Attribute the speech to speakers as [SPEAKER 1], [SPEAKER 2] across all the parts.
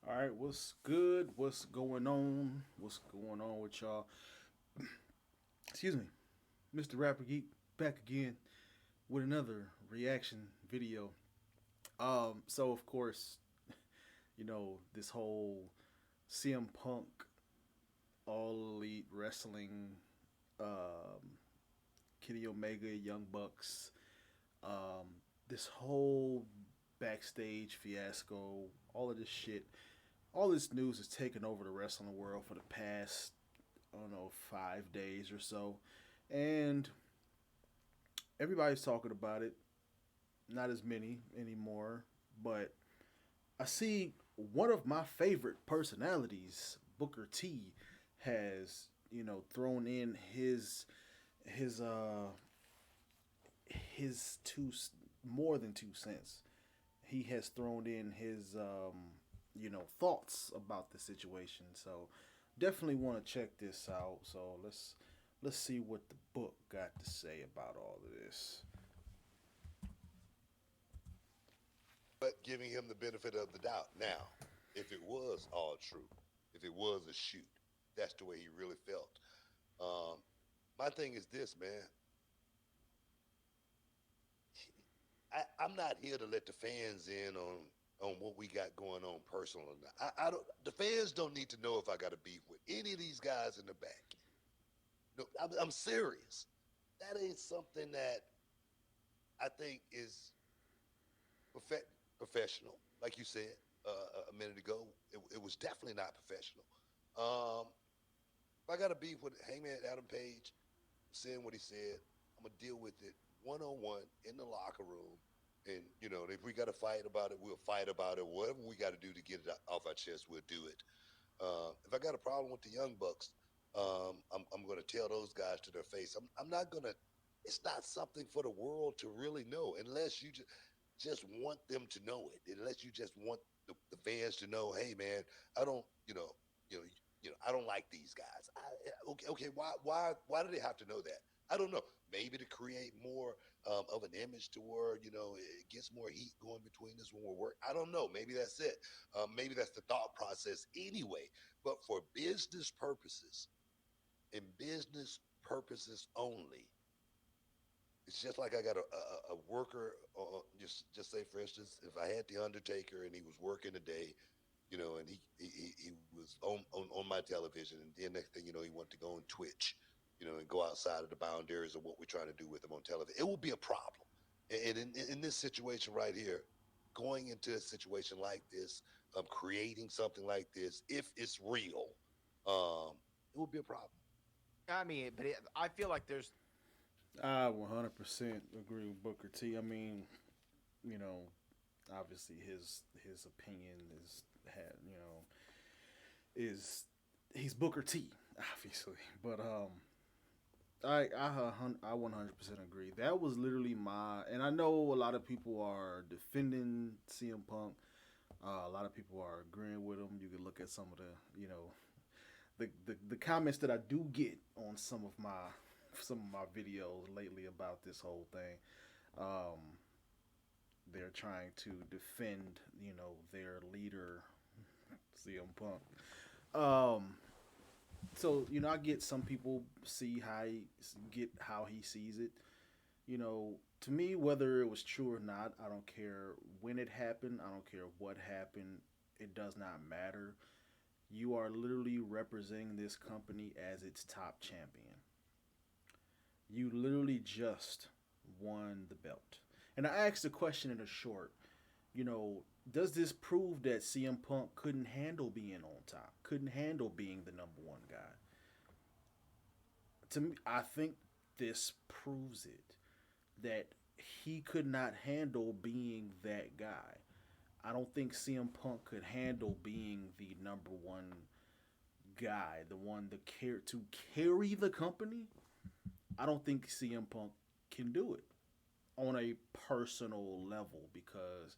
[SPEAKER 1] All right, what's good? What's going on? What's going on with y'all? Excuse me, Mr.RapperGeek back again with another reaction video. So of course, this whole CM Punk All Elite Wrestling, um, Kenny Omega, Young Bucks, um, this whole backstage fiasco, all of this shit, all this news has taken over the wrestling world for the past, I don't know, 5 days or so. And everybody's talking about it. Not as many anymore, but I see one of my favorite personalities, Booker T, has thrown in his his more than 2 cents. He has thrown in his thoughts about the situation. So definitely want to check this out. So let's see what the book got to say about all of this.
[SPEAKER 2] but giving him the benefit of the doubt. Now, if it was all true, if it was a shoot, that's the way he really felt. Um, my thing is this, man. I'm not here to let the fans in on what we got going on personally. I don't. The fans don't need to know if I got a beef with any of these guys in the back. No, I'm serious. That ain't something that I think is professional. Like you said a minute ago, it was definitely not professional. Um, if I got a beef with Hangman Adam Page, saying what he said, I'm gonna deal with it one on one in the locker room. And if we got to fight about it, we'll fight about it. Whatever we got to do to get it off our chest, we'll do it. If I got a problem with the Young Bucks, I'm going to tell those guys to their face. I'm not going to. It's not something for the world to really know, unless you just want them to know it. Unless you just want the fans to know, hey man, I don't, you know, I don't like these guys. Okay, why do they have to know that? I don't know. Maybe to create more of an image to where it gets more heat going between us when we're working. I don't know. Maybe that's it. Maybe that's the thought process anyway. But for business purposes and business purposes only, it's just like I got a worker. Just say, for instance, if I had the Undertaker and he was working today, and he was on my television, and then next thing you know, he wanted to go on Twitch, and go outside of the boundaries of what we're trying to do with him on television. It will be a problem. And in this situation right here, going into a situation like this, creating something like this, if it's real, it will be a problem.
[SPEAKER 3] I mean, I feel like there's.
[SPEAKER 1] I 100% agree with Booker T. I mean, you know, obviously his opinion is had is he's Booker T. Obviously, but I 100% agree. That was literally my, and I know a lot of people are defending CM Punk. A lot of people are agreeing with him. You can look at some of the comments that I do get on some of my videos lately about this whole thing. Um, they're trying to defend, their leader, CM Punk. Um, so I get some people see how he sees it. To me, whether it was true or not, I don't care when it happened. I don't care what happened. It does not matter. You are literally representing this company as its top champion. You literally just won the belt. And I asked the question in a short, you know, does this prove that CM Punk couldn't handle being on top, couldn't handle being the number one guy? To me, I think this proves it that he could not handle being that guy. I don't think CM Punk could handle being the number one guy, the one to carry the company. I don't think CM Punk can do it on a personal level because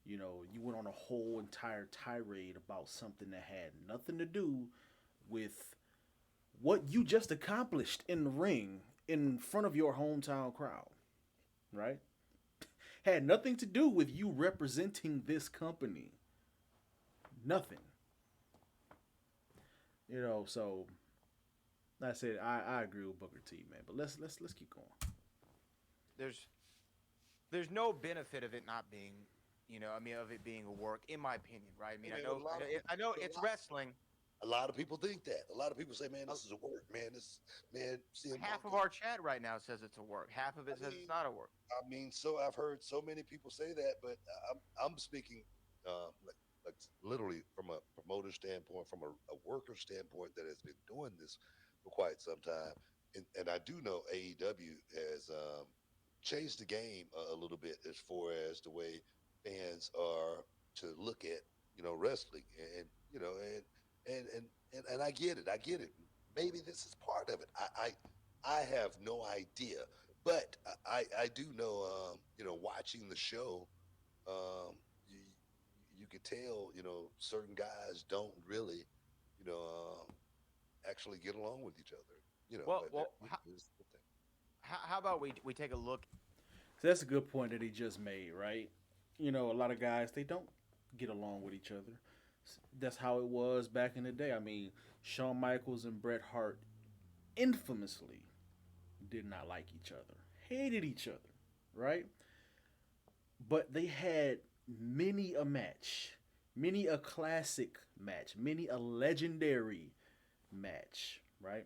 [SPEAKER 1] you went on a whole entire tirade about something that had nothing to do with what you just accomplished in the ring in front of your hometown crowd, right? Had nothing to do with you representing this company. Nothing. So like I said, I agree with Booker T, man. But let's keep going.
[SPEAKER 3] There's there's no benefit of it not being, I mean, of it being a work, in my opinion, right? I mean,
[SPEAKER 2] I
[SPEAKER 3] I
[SPEAKER 2] mean,
[SPEAKER 3] know, I know it's wrestling.
[SPEAKER 2] a lot of people think that. A lot of people say, "Man,
[SPEAKER 3] Uh,
[SPEAKER 2] this is a work, man. Man, CM
[SPEAKER 3] Half
[SPEAKER 2] Punk
[SPEAKER 3] of
[SPEAKER 2] is."
[SPEAKER 3] our chat right now says it's a work. Half of
[SPEAKER 2] I
[SPEAKER 3] it says it's
[SPEAKER 2] mean,
[SPEAKER 3] not a work.
[SPEAKER 2] so I've heard so many people say that, but I'm speaking like literally from a promoter standpoint, from a worker standpoint that has been doing this for quite some time, and I do know AEW has changed the game a little bit as far as the way fans are to look at wrestling, and you know, and I get it, Maybe this is part of it. I have no idea, but I do know, watching the show, um, you, you could tell, certain guys don't really, you know, actually get along with each other,
[SPEAKER 3] Well,
[SPEAKER 2] but that,
[SPEAKER 3] well, how,
[SPEAKER 2] is the thing.
[SPEAKER 3] how about we take a look?
[SPEAKER 1] So that's a good point that he just made, right? A lot of guys they don't get along with each other. That's how it was back in the day. I mean, Shawn Michaels and Bret Hart infamously did not like each other, hated each other, right? But they had many a match, many a classic match, many a legendary match, right?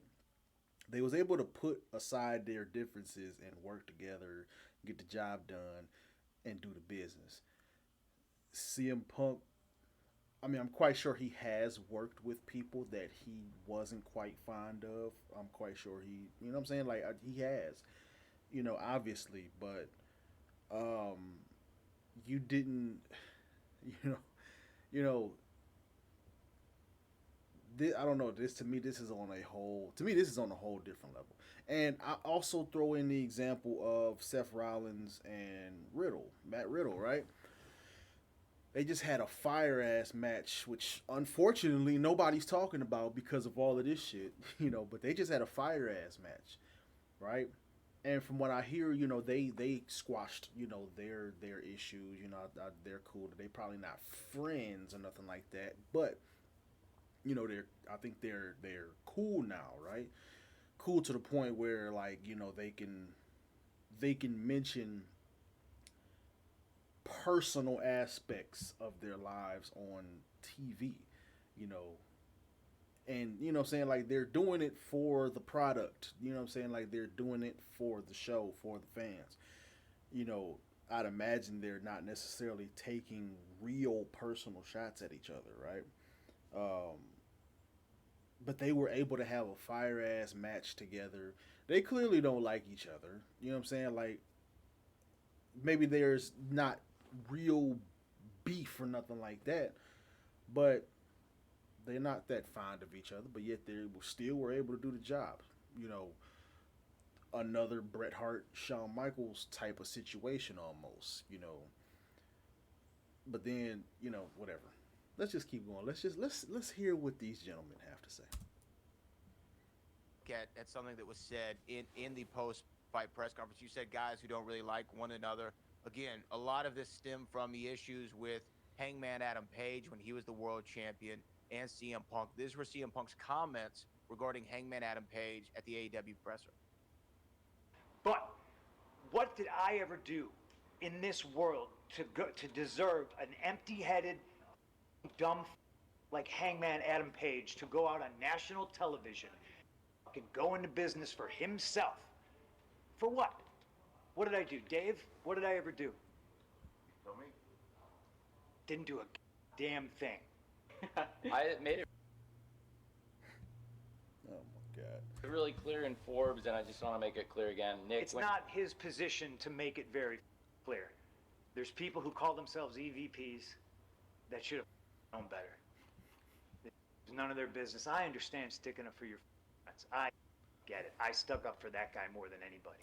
[SPEAKER 1] They was able to put aside their differences and work together, get the job done, and do the business. CM Punk, I mean, I'm quite sure he has worked with people that he wasn't quite fond of. I'm quite sure you know what I'm saying? Like, he has, obviously, but um, you didn't, you know, you know, I don't know. This is on a whole. To me, this is on a whole different level. And I also throw in the example of Seth Rollins and Matt Riddle, right? They just had a fire ass match, which unfortunately nobody's talking about because of all of this shit, But they just had a fire ass match, right? And from what I hear, they squashed, their issues. They're cool. They probably not friends or nothing like that, but they're I think they're cool now, right? Cool to the point where like they can mention personal aspects of their lives on TV, you know, and what I'm saying, like they're doing it for the product, what I'm saying, like they're doing it for the show, for the fans, you know. I'd imagine they're not necessarily taking real personal shots at each other, right? Um, but they were able to have a fire ass match together. They clearly don't like each other. You know what I'm saying? Like maybe there's not real beef or nothing like that, but they're not that fond of each other. But yet they still were able to do the job. You know, another Bret Hart, Shawn Michaels type of situation almost. But then whatever. Let's just keep going. Let's hear what these gentlemen have to say.
[SPEAKER 3] At something that was said in the post fight press conference. You said guys who don't really like one another. Again, a lot of this stemmed from the issues with Hangman Adam Page when he was the world champion and CM Punk. These were CM Punk's comments regarding Hangman Adam Page at the AEW presser.
[SPEAKER 4] But what did I ever do in this world to deserve an empty-headed, dumb like Hangman Adam Page to go out on national television and go into business for himself? For what? What did I do, Dave? What did I ever do?
[SPEAKER 5] Tell me.
[SPEAKER 4] Didn't do a damn thing.
[SPEAKER 5] I made it
[SPEAKER 1] Oh my god.
[SPEAKER 5] really clear in Forbes, and I just want to make it clear again. Nick,
[SPEAKER 4] It's not his position to make it very clear. There's people who call themselves EVPs that should have known better. It's none of their business. I understand sticking up for your friends. I get it. I stuck up for that guy more than anybody.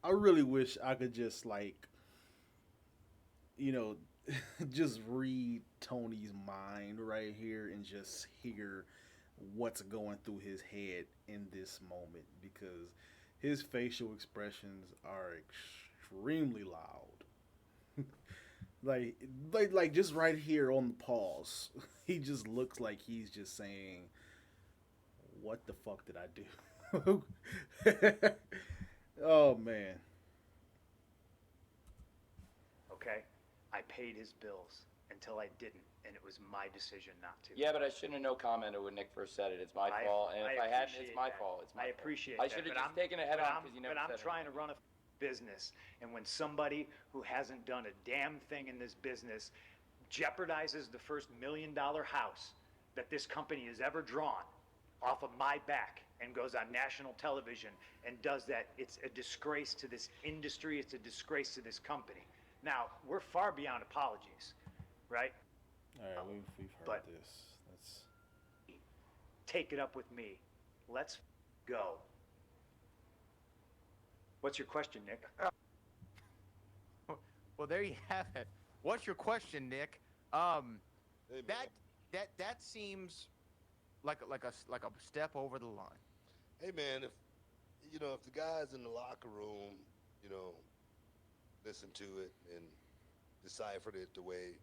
[SPEAKER 1] I really wish I could just like, you know, just read Tony's mind right here and just hear what's going through his head in this moment because his facial expressions are extremely loud. like, like just right here on the pause, he just looks like he's just saying, "What the fuck did I do?" Oh man.
[SPEAKER 4] Okay? I paid his bills until I didn't, and it was my decision not to.
[SPEAKER 5] Yeah, but I shouldn't have no commented when Nick first said it. It's my fault, and if I hadn't, it's my fault. It's my
[SPEAKER 4] I
[SPEAKER 5] fault.
[SPEAKER 4] appreciate
[SPEAKER 5] I
[SPEAKER 4] that.
[SPEAKER 5] should have
[SPEAKER 4] but
[SPEAKER 5] just taken it head
[SPEAKER 4] but
[SPEAKER 5] on
[SPEAKER 4] I'm-
[SPEAKER 5] because you never
[SPEAKER 4] But I'm
[SPEAKER 5] said
[SPEAKER 4] trying to
[SPEAKER 5] anything.
[SPEAKER 4] run a business, and when somebody who hasn't done a damn thing in this business jeopardizes the first $1 million house that this company has ever drawn off of my back and goes on national television and does that, it's a disgrace to this industry, it's a disgrace to this company. Now, we're far beyond apologies, right?
[SPEAKER 1] All right, we've heard
[SPEAKER 4] But-
[SPEAKER 1] this. That's
[SPEAKER 4] Take it up with me. Let's go. What's your question, Nick?
[SPEAKER 3] Well, there you have it. What's your question, Nick?
[SPEAKER 2] Hey,
[SPEAKER 3] That
[SPEAKER 2] man.
[SPEAKER 3] that seems like a step over the line.
[SPEAKER 2] Hey man, if the guys in the locker room, listened to it and deciphered it the way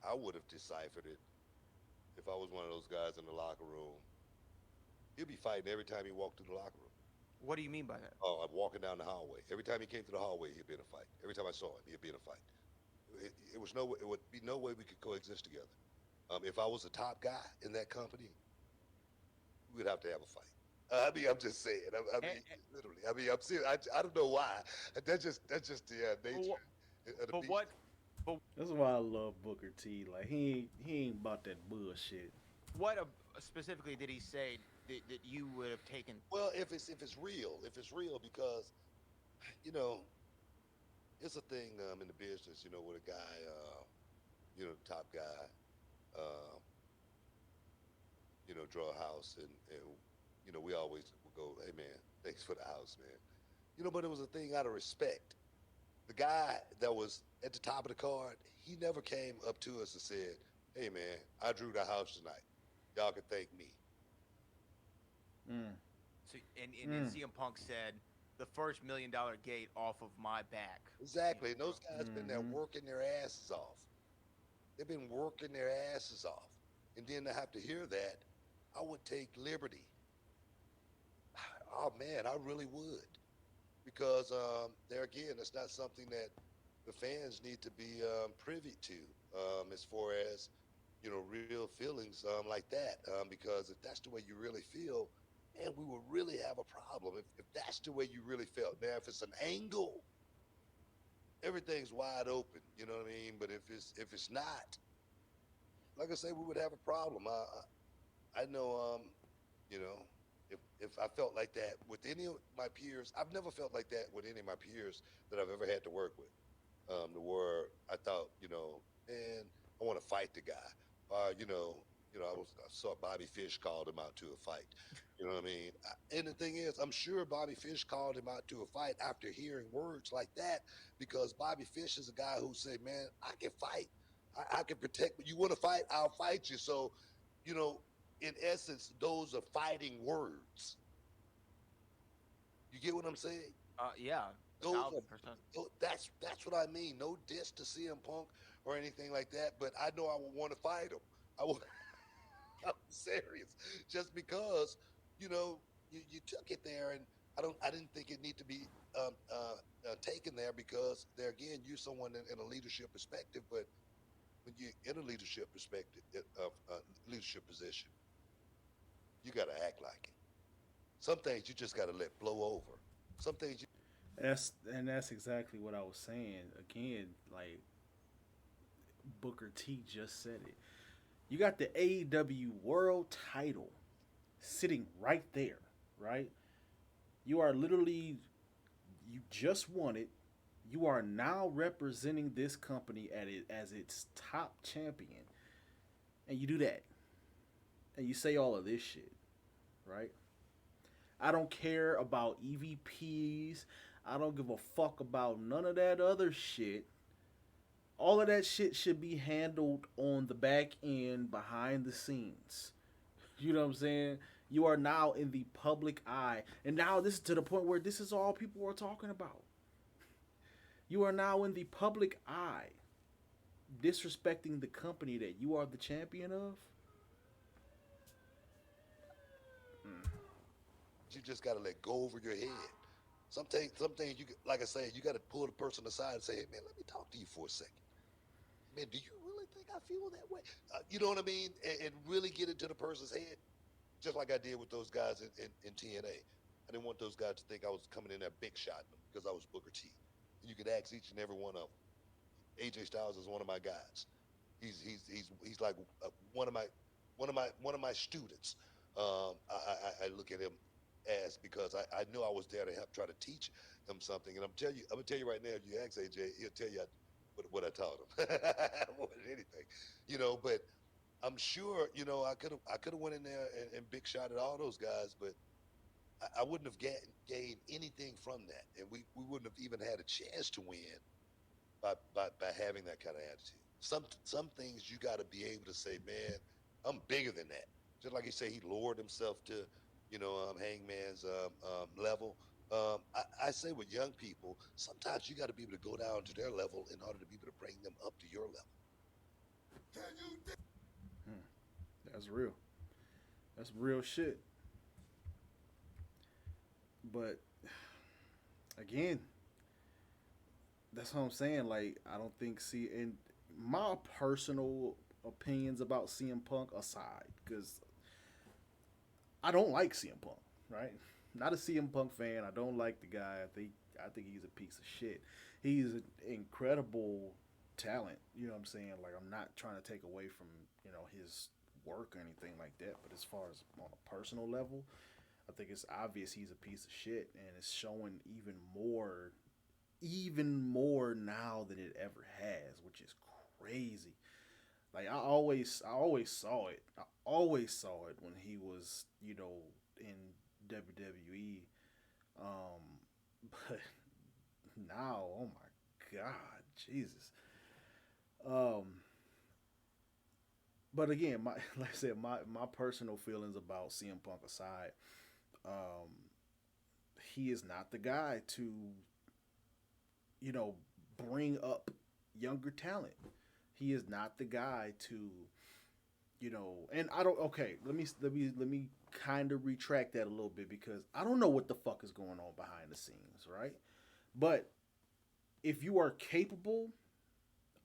[SPEAKER 2] I would have deciphered it if I was one of those guys in the locker room, he'd be fighting every time he walked through the locker room.
[SPEAKER 3] What do you mean by that?
[SPEAKER 2] Oh, I'm walking down the hallway. Every time he came through the hallway, he'd be in a fight. Every time I saw him, he'd be in a fight. It would be no way we could coexist together. If I was the top guy in that company, we'd have to have a fight. I'm just saying. Literally. I'm serious. I don't know why. That's just the nature of the
[SPEAKER 3] But
[SPEAKER 2] beast.
[SPEAKER 3] what?
[SPEAKER 1] that's why I love Booker T. Like he ain't about that bullshit.
[SPEAKER 3] What specifically did he say that you would have taken?
[SPEAKER 2] Well, if it's real, because it's a thing in the business, with a guy, the top guy, draw a house, and we always would go, hey man, thanks for the house, man. But it was a thing out of respect. The guy that was at the top of the card, he never came up to us and said, hey man, I drew the house tonight. Y'all can thank me.
[SPEAKER 3] So, and CM Punk said the first $1 million gate off of my back.
[SPEAKER 2] Exactly. And those guys been there working their asses off. They've been working their asses off. And then to have to hear that, I would take liberty. Oh man, I really would. Because there again, it's not something that the fans need to be privy to as far as, real feelings like that. Because if that's the way you really feel, man, we would really have a problem. If that's the way you really felt. Now, if it's an angle, everything's wide open. You know what I mean? But if it's not, like I say, we would have a problem. I know, if I felt like that with any of my peers, I've never felt like that with any of my peers that I've ever had to work with. To where I thought, man, I want to fight the guy. I saw Bobby Fish called him out to a fight. You know what I mean? And the thing is, I'm sure Bobby Fish called him out to a fight after hearing words like that, because Bobby Fish is a guy who said, man, I can fight. I can protect. You want to fight? I'll fight you. So, in essence, those are fighting words. You get what I'm saying?
[SPEAKER 3] Yeah,
[SPEAKER 2] Those
[SPEAKER 3] 1,000%.
[SPEAKER 2] That's what I mean. No diss to CM Punk or anything like that, but I know I would want to fight him. I'm serious. Just because, you took it there, and I didn't think it need to be taken there, because there again, you're someone in a leadership perspective, but when you're in a leadership perspective, leadership position, you got to act like it. Some things you just got to let blow over. Some things you.
[SPEAKER 1] That's exactly what I was saying. Again, like Booker T just said it. You got the AEW World Title sitting right there, right? You are literally, you just won it. You are now representing this company as its top champion, and you do that, and you say all of this shit, right? I don't care about EVPs. I don't give a fuck about none of that other shit. All of that shit should be handled on the back end, behind the scenes. You know what I'm saying? You are now in the public eye. And now this is to the point where this is all people are talking about. You are now in the public eye. disrespecting the company that you are the champion of.
[SPEAKER 2] You just got to let go over your head. Some things you like I say, you got to pull the person aside and say, "Hey man, let me talk to you for a second. Man, do you really think I feel that way?" You know what I mean? And really get into the person's head, just like I did with those guys in TNA. I didn't want those guys to think I was coming in there big shotting them because I was Booker T. And you could ask each and every one of them. AJ Styles is one of my guys. He's like one of my students. I look at him as because I knew I was there to help try to teach him something. And I'm gonna tell you right now. If you ask AJ, he'll tell you what I taught him more than anything, But I'm sure I could have went in there and big shot at all those guys, but I wouldn't have gained anything from that, and we wouldn't have even had a chance to win by having that kind of attitude. Some things you got to be able to say, man, I'm bigger than that. Just like you say, he lowered himself to, Hangman's level. I say with young people, sometimes you got to be able to go down to their level in order to be able to bring them up to your level.
[SPEAKER 1] That's real. That's real shit. But again, that's what I'm saying. Like, I don't think and my personal opinions about CM Punk aside, because I don't like CM Punk, right? Not a CM Punk fan. I don't like the guy. I think he's a piece of shit. He's an incredible talent. You know what I'm saying? Like, I'm not trying to take away from his work or anything like that. But as far as on a personal level, I think it's obvious he's a piece of shit, and it's showing even more now than it ever has, which is crazy. Like I always saw it. I always saw it when he was, in WWE. But now, oh my God, Jesus. Um, but again, like I said, my personal feelings about CM Punk aside, um, he is not the guy to, bring up younger talent. He is not the guy to, and I don't. Okay, let me kind of retract that a little bit because I don't know what the fuck is going on behind the scenes, right? But if you are capable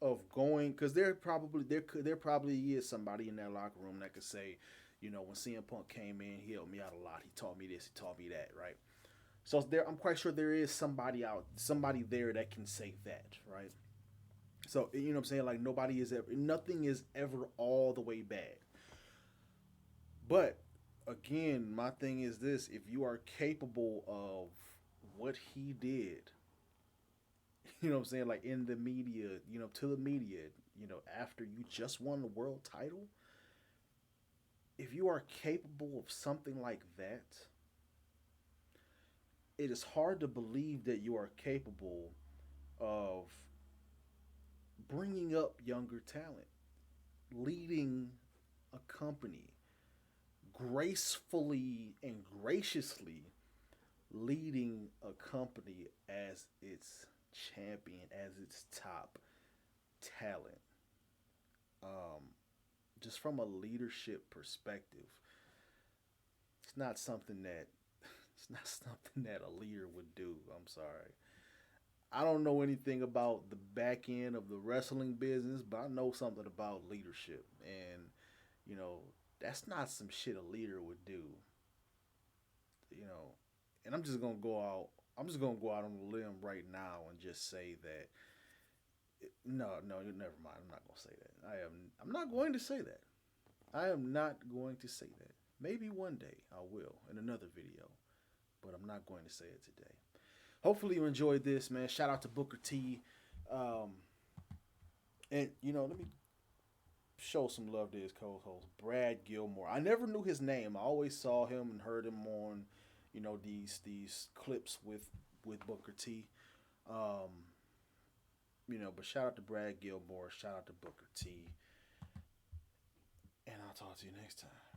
[SPEAKER 1] of going, because there probably is somebody in that locker room that could say, when CM Punk came in, he helped me out a lot. He taught me this, he taught me that, right? So I'm quite sure there is somebody there that can say that, right? So you know what I'm saying? Like nothing is ever all the way bad. But again, my thing is this: if you are capable of what he did, you know what I'm saying? Like in the media, to the media, after you just won the world title, if you are capable of something like that, it is hard to believe that you are capable of bringing up younger talent, leading a company, gracefully and graciously leading a company as its champion, as its top talent. Um, just from a leadership perspective, it's not something that it's not something that a leader would do. I'm sorry. I don't know anything about the back end of the wrestling business, but I know something about leadership. And, you know, that's not some shit a leader would do. You know, and I'm just gonna go out on a limb right now and just say that no, no, never mind. I'm not gonna say that. I'm not going to say that. I am not going to say that. Maybe one day I will in another video, but I'm not going to say it today. Hopefully you enjoyed this, man. Shout out to Booker T. And let me show some love to his co-host, Brad Gilmore. I never knew his name. I always saw him and heard him on, these clips with Booker T. But shout out to Brad Gilmore. Shout out to Booker T. And I'll talk to you next time.